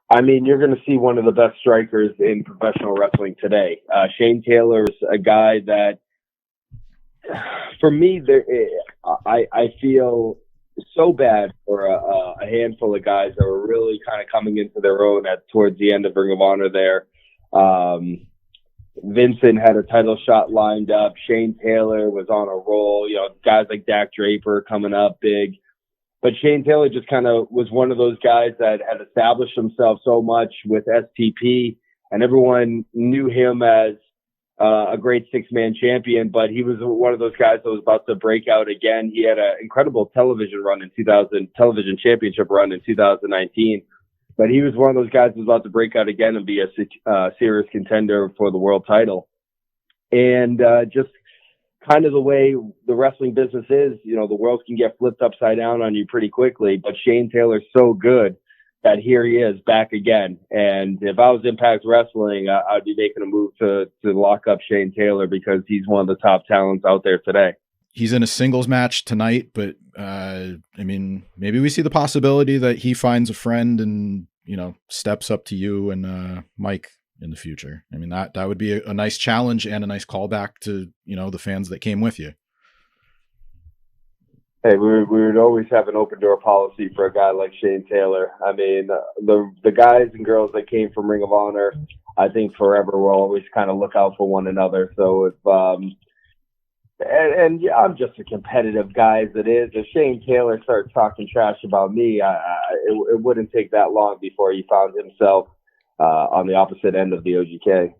I mean, you're going to see one of the best strikers in professional wrestling today. Shane Taylor's a guy that, for me, I feel so bad for a handful of guys that were really kind of coming into their own towards the end of Ring of Honor there. Vincent had a title shot lined up. Shane Taylor was on a roll. You know, guys like Dak Draper coming up big. But Shane Taylor just kind of was one of those guys that had established himself so much with STP, and everyone knew him as a great six-man champion, but he was one of those guys that was about to break out again. He had an incredible television championship run in 2019, but he was one of those guys that was about to break out again and be a serious contender for the world title. And just kind of the way the wrestling business is, you know, the world can get flipped upside down on you pretty quickly, but Shane Taylor's so good that here he is back again. And if I was Impact Wrestling, I'd be making a move to lock up Shane Taylor because he's one of the top talents out there today. He's in a singles match tonight, but I mean, maybe we see the possibility that he finds a friend and, you know, steps up to you and Mike in the future. I mean, that would be a nice challenge and a nice callback to, you know, the fans that came with you. Hey, we would always have an open door policy for a guy like Shane Taylor. I mean, the guys and girls that came from Ring of Honor, I think forever will always kind of look out for one another. So if, and yeah, I'm just a competitive guy as it is. If Shane Taylor starts talking trash about me, it wouldn't take that long before he found himself on the opposite end of the OGK.